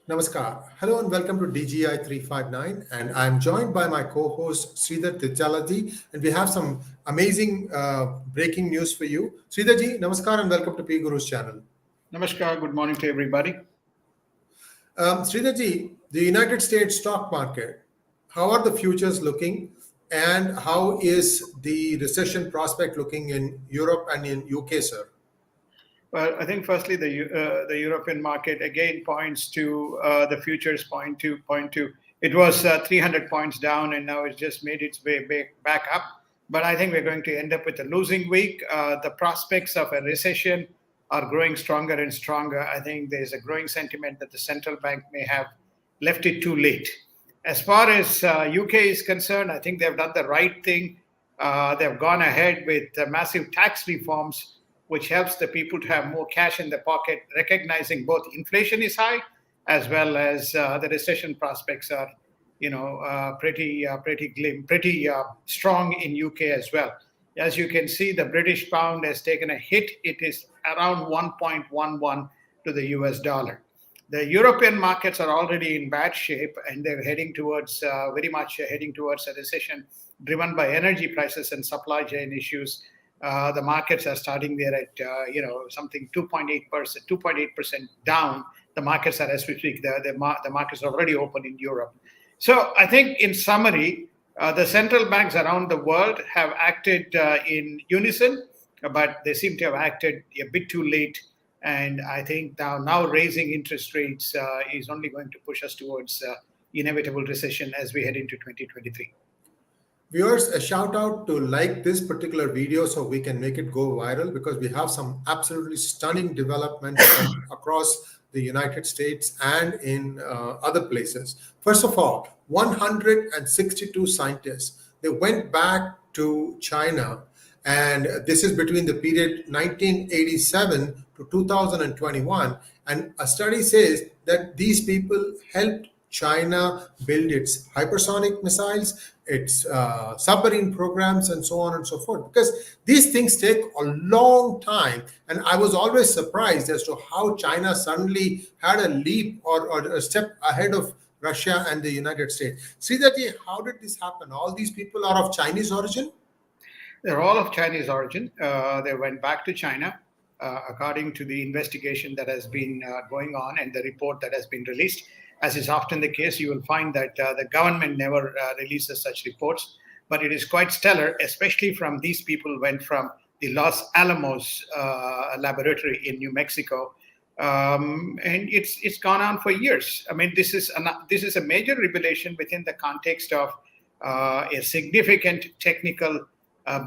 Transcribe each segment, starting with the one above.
Namaskar. Hello and welcome to DGI-359. And I'm joined by my co-host Sridhar Tichalaji. And we have some amazing breaking news for you. Sridharji, Namaskar and welcome to P Guru's channel. Namaskar, good morning to everybody. Sridharji, the United States stock market, how are the futures looking? And how is the recession prospect looking in Europe and in UK, sir? Well, I think firstly the European market again points to the futures point to it was 300 points down and now it's just made its way back up. But I think we're going to end up with a losing week. The prospects of a recession are growing stronger and stronger. I think there's a growing sentiment that the central bank may have left it too late. As far as UK is concerned, I think they've done the right thing. They've gone ahead with massive tax reforms, which helps the people to have more cash in the pocket, recognizing both inflation is high as well as the recession prospects are, pretty strong in UK as well. As you can see, the British pound has taken a hit. It is around 1.11 to the US dollar. The European markets are already in bad shape and they're heading towards, very much heading towards a recession driven by energy prices and supply chain issues. The markets are starting there at, something 2.8%, 2.8% down. The markets are, as we speak, the markets are already open in Europe. So I think in summary, the central banks around the world have acted in unison, but they seem to have acted a bit too late. And I think now raising interest rates is only going to push us towards inevitable recession as we head into 2023. Viewers, a shout out to like this particular video so we can make it go viral because we have some absolutely stunning developments from across the United States and in other places. First of all, 162 scientists, they went back to China, and this is between the period 1987 to 2021. And a study says that these people helped China build its hypersonic missiles, its submarine programs, and so on and so forth. Because these things take a long time. And I was always surprised as to how China suddenly had a leap or a step ahead of Russia and the United States. Sridharji, how did this happen? All these people are of Chinese origin? They're all of Chinese origin. They went back to China. According to the investigation that has been going on and the report that has been released. As is often the case, you will find that the government never releases such reports, but it is quite stellar, especially from these people who went from the Los Alamos laboratory in New Mexico. And it's gone on for years. I mean, this is a major revelation within the context of a significant technical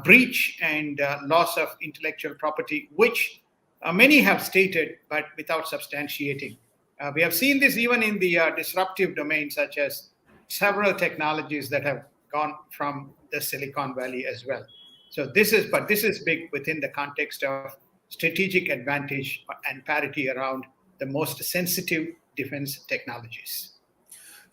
breach and loss of intellectual property, which many have stated, but without substantiating. We have seen this even in the disruptive domain, such as several technologies that have gone from the Silicon Valley as well. So this is big within the context of strategic advantage and parity around the most sensitive defense technologies.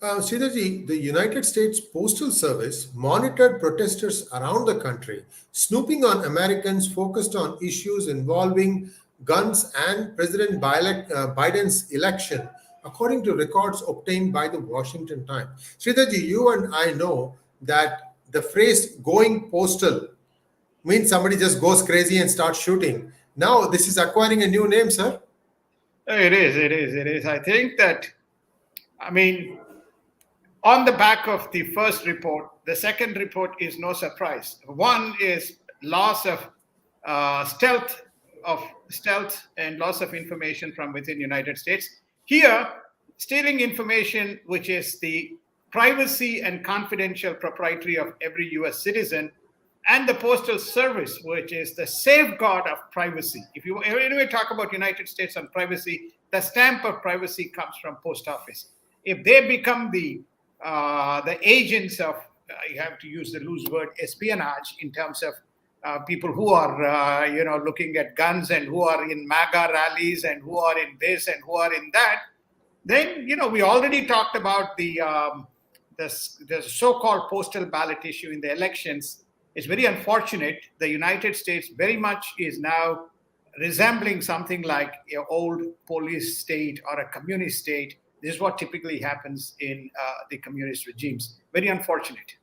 Sridharji, the United States Postal Service monitored protesters around the country, snooping on Americans focused on issues involving guns and President Biden's election, according to records obtained by the Washington Times. Sridharji, you and I know that the phrase going postal means somebody just goes crazy and starts shooting. Now this is acquiring a new name, sir. It is. I think that, on the back of the first report, the second report is no surprise. One is loss of stealth and loss of information from within United States. Here, stealing information, which is the privacy and confidential proprietary of every US citizen, and the Postal Service, which is the safeguard of privacy. If you anyway talk about United States and privacy, the stamp of privacy comes from Post Office. If they become the agents of, you have to use the loose word, espionage in terms of people who are, looking at guns and who are in MAGA rallies and who are in this and who are in that, then, we already talked about the so-called postal ballot issue in the elections. It's very unfortunate. The United States very much is now resembling something like an old police state or a communist state This is what typically happens in the communist regimes. Very unfortunate.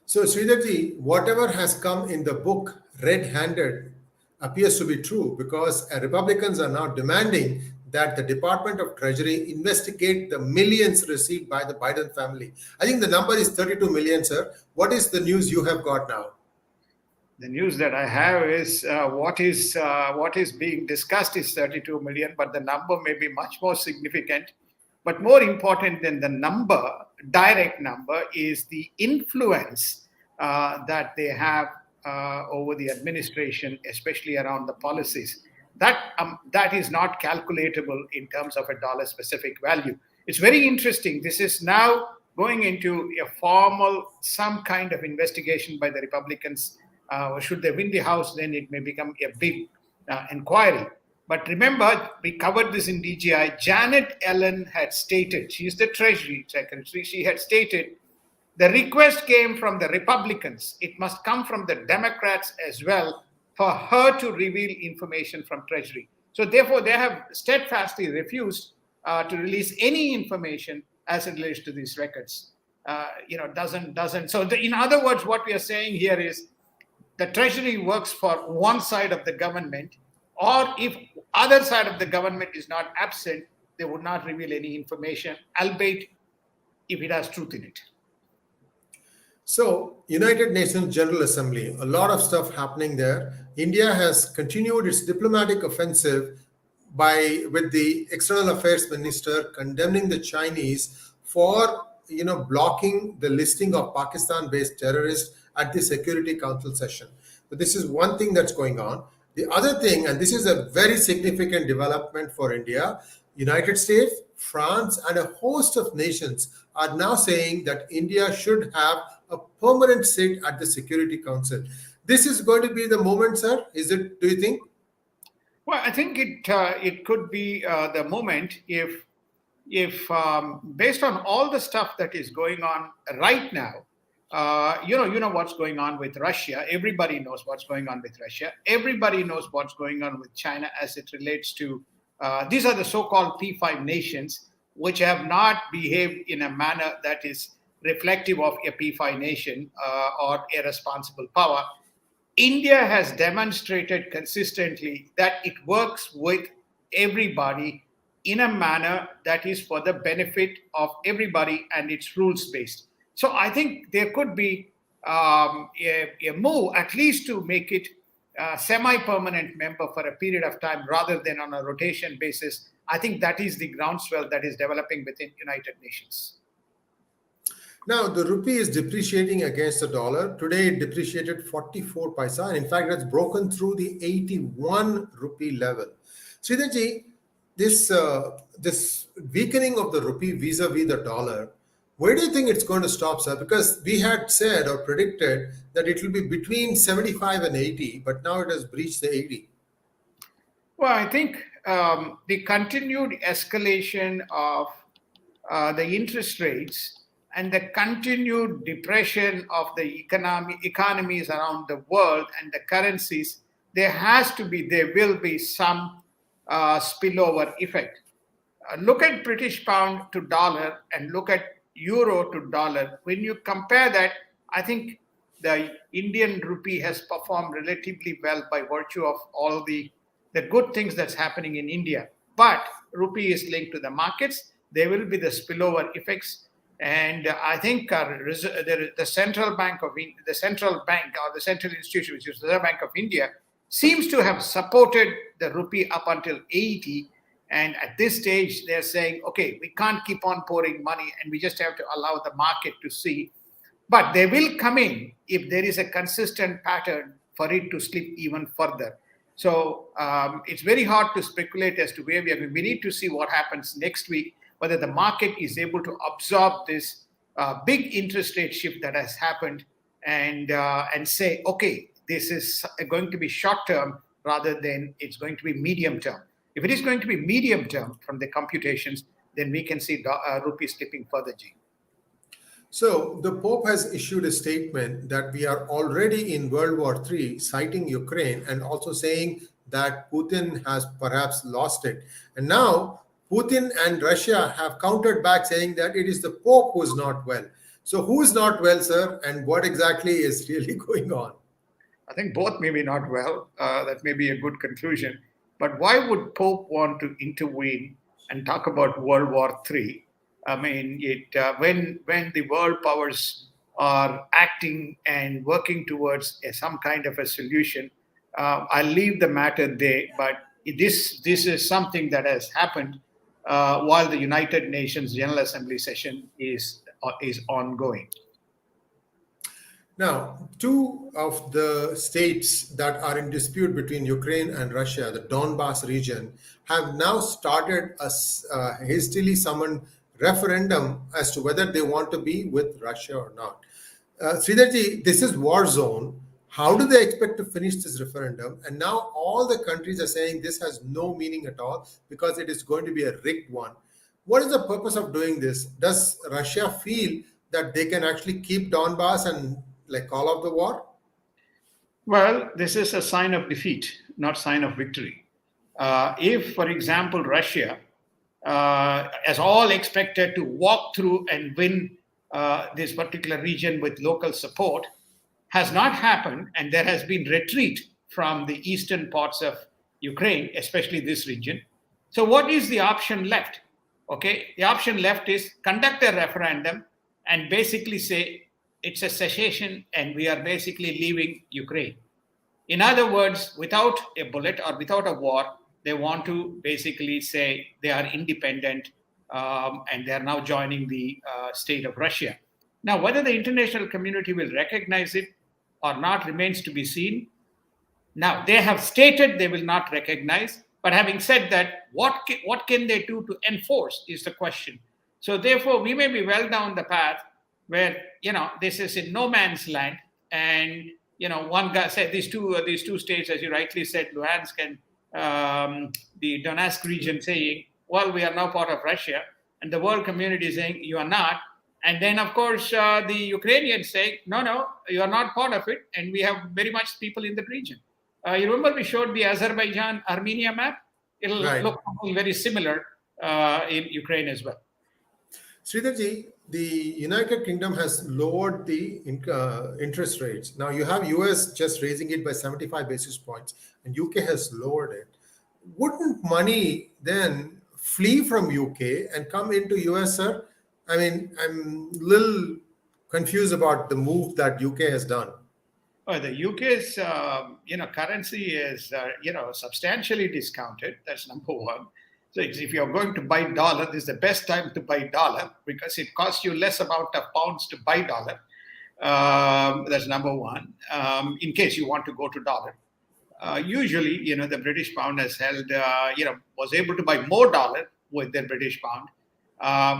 So, Sridharji, whatever has come in the book red-handed appears to be true because Republicans are now demanding that the Department of Treasury investigate the millions received by the Biden family. I think the number is 32 million, sir. What is the news you have got now? The news that I have is what is being discussed is 32 million, but the number may be much more significant. But more important than the number, direct number, is the influence that they have over the administration, especially around the policies. That is not calculatable in terms of a dollar specific value. It's very interesting. This is now going into a formal, some kind of investigation by the Republicans. Should they win the House, then it may become a big inquiry. But remember, we covered this in DGI. Janet Yellen had stated, she is the Treasury Secretary, she had stated the request came from the Republicans. It must come from the Democrats as well for her to reveal information from Treasury. So therefore, they have steadfastly refused to release any information as it relates to these records. Doesn't. So in other words, what we are saying here is the Treasury works for one side of the government, or if other side of the government is not absent, they would not reveal any information, albeit if it has truth in it. So, United Nations General Assembly, a lot of stuff happening there. India has continued its diplomatic offensive with the External Affairs Minister condemning the Chinese for blocking the listing of Pakistan-based terrorists at the Security Council session. So this is one thing that's going on. The other thing, and this is a very significant development for India, United States, France, and a host of nations are now saying that India should have a permanent seat at the Security Council. This is going to be the moment, sir? Is it, do you think? Well, I think it could be the moment if based on all the stuff that is going on right now, you know what's going on with Russia. Everybody knows what's going on with Russia. Everybody knows what's going on with China as it relates to these are the so-called P5 nations, which have not behaved in a manner that is reflective of a P5 nation or a responsible power. India has demonstrated consistently that it works with everybody in a manner that is for the benefit of everybody, and it's rules-based. So I think there could be a move, at least to make it a semi-permanent member for a period of time rather than on a rotation basis. I think that is the groundswell that is developing within United Nations. Now, the rupee is depreciating against the dollar. Today, it depreciated 44 paisa. And in fact, that's broken through the 81 rupee level. Sridharji, this weakening of the rupee vis-a-vis the dollar, where do you think it's going to stop, sir? Because we had said or predicted that it will be between 75 and 80, but now it has breached the 80. Well, I think the continued escalation of the interest rates and the continued depression of the economies around the world and the currencies, there will be some spillover effect. Look at British pound to dollar and look at euro to dollar. When you compare that, I think the Indian rupee has performed relatively well by virtue of all the good things that's happening in India. But rupee is linked to the markets. There will be the spillover effects. And I think the central bank or the central institution, which is the Reserve Bank of India, seems to have supported the rupee up until 80. And at this stage, they're saying, okay, we can't keep on pouring money and we just have to allow the market to see. But they will come in if there is a consistent pattern for it to slip even further. So it's very hard to speculate as to where we are going. We need to see what happens next week, whether the market is able to absorb this big interest rate shift that has happened and say, okay, this is going to be short term rather than it's going to be medium term. If it is going to be medium term from the computations, then we can see rupee slipping further, G. So the Pope has issued a statement that we are already in World War III, citing Ukraine and also saying that Putin has perhaps lost it. And now Putin and Russia have countered back saying that it is the Pope who's not well. So who's not well, sir, and what exactly is really going on? I think both may be not well. That may be a good conclusion. But why would Pope want to intervene and talk about World War III? I mean, when the world powers are acting and working towards some kind of a solution, I'll leave the matter there. But this is something that has happened while the United Nations General Assembly session is ongoing. Now, two of the states that are in dispute between Ukraine and Russia, the Donbas region, have now started a hastily summoned referendum as to whether they want to be with Russia or not. Sridharji, this is war zone. How do they expect to finish this referendum? And now all the countries are saying this has no meaning at all because it is going to be a rigged one. What is the purpose of doing this? Does Russia feel that they can actually keep Donbas and like call off the war? Well, this is a sign of defeat, not sign of victory. If, for example, Russia, as all expected to walk through and win this particular region with local support, has not happened, and there has been retreat from the eastern parts of Ukraine, especially this region. So what is the option left? Okay, the option left is conduct a referendum and basically say, it's a cessation and we are basically leaving Ukraine. In other words, without a bullet or without a war, they want to basically say they are independent and they are now joining the state of Russia. Now, whether the international community will recognize it or not remains to be seen. Now, they have stated they will not recognize, but having said that, what can they do to enforce is the question. So therefore, we may be well down the path where, this is in no man's land. And, one guy said these two states, as you rightly said, Luhansk and the Donetsk region saying, well, we are now part of Russia. And the world community is saying, you are not. And then, of course, the Ukrainians say, no, you are not part of it. And we have very much people in the region. You remember we showed the Azerbaijan-Armenia map? It'll look very similar in Ukraine as well. Sridharji, the United Kingdom has lowered the interest rates. Now you have US just raising it by 75 basis points and UK has lowered it. Wouldn't money then flee from UK and come into US, sir? I mean, I'm a little confused about the move that UK has done. Oh, the UK's currency is substantially discounted. That's number one. So if you're going to buy dollar, this is the best time to buy dollar because it costs you less amount of pounds to buy dollar. That's number one. In case you want to go to dollar, usually the British pound has held was able to buy more dollar with their British pound.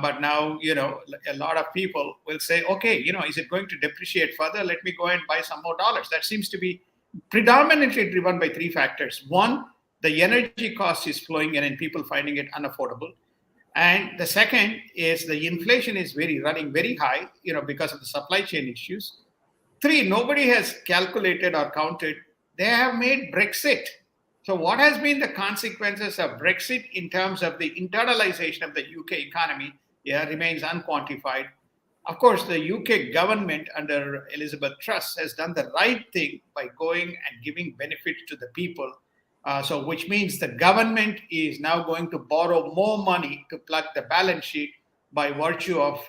But now, a lot of people will say, okay, is it going to depreciate further? Let me go and buy some more dollars. That seems to be predominantly driven by three factors. One, the energy cost is flowing in and people finding it unaffordable. And the second is the inflation is running very high, because of the supply chain issues. Three, nobody has calculated or counted. They have made Brexit. So what has been the consequences of Brexit in terms of the internalization of the UK economy remains unquantified. Of course, the UK government under Elizabeth Truss has done the right thing by going and giving benefits to the people. So which means the government is now going to borrow more money to plug the balance sheet by virtue of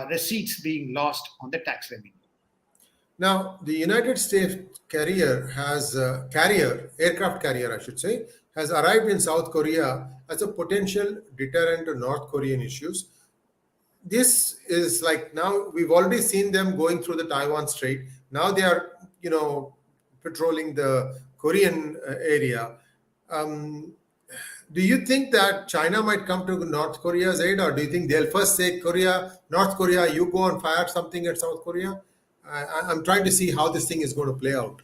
receipts being lost on the tax revenue. Now, the United States aircraft carrier, I should say, has arrived in South Korea as a potential deterrent to North Korean issues. This is like now we've already seen them going through the Taiwan Strait. Now they are, patrolling the Korean area. Do you think that China might come to North Korea's aid, or do you think they'll first say, North Korea, you go and fire something at South Korea? I'm trying to see how this thing is going to play out.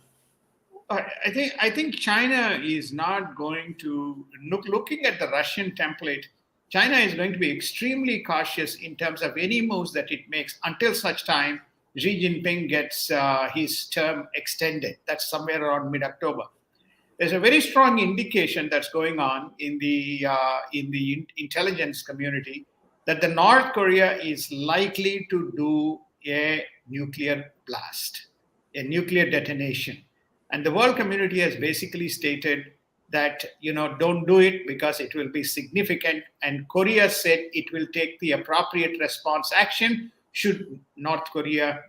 I think China is not going to looking at the Russian template. China is going to be extremely cautious in terms of any moves that it makes until such time Xi Jinping gets his term extended. That's somewhere around mid-October. there's a very strong indication that's going on in the intelligence community that the North Korea is likely to do a nuclear blast, a nuclear detonation. And the world community has basically stated that, don't do it because it will be significant. And Korea said it will take the appropriate response action should North Korea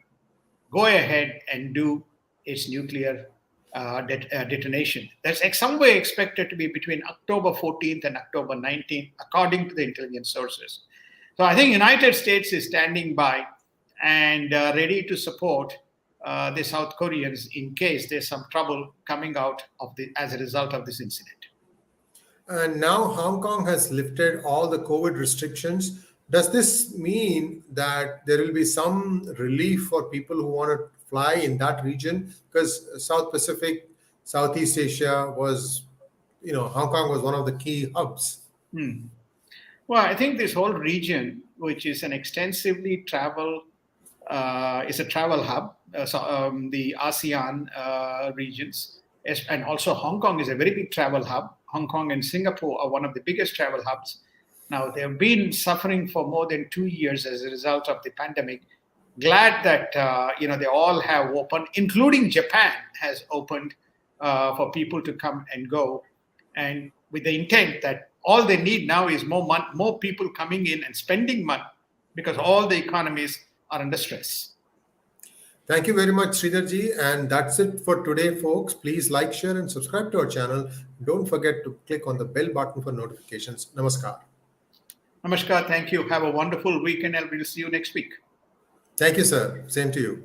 go ahead and do its nuclear detonation. That's somewhere expected to be between October 14th and October 19th, according to the intelligence sources. So I think United States is standing by and ready to support the South Koreans in case there's some trouble coming out as a result of this incident. And now Hong Kong has lifted all the COVID restrictions. Does this mean that there will be some relief for people who want to fly in that region? Because South Pacific, Southeast Asia was, Hong Kong was one of the key hubs. Well, I think this whole region, which is an extensively is a travel hub, the ASEAN regions, and also Hong Kong is a very big travel hub. Hong Kong and Singapore are one of the biggest travel hubs. Now, they've been suffering for more than 2 years as a result of the pandemic. Glad that, they all have opened, including Japan has opened for people to come and go. And with the intent that all they need now is more people coming in and spending money because all the economies are under stress. Thank you very much, Sridharji. And that's it for today, folks. Please like, share, and subscribe to our channel. Don't forget to click on the bell button for notifications. Namaskar. Namaskar. Thank you. Have a wonderful weekend, and we'll see you next week. Thank you, sir. Same to you.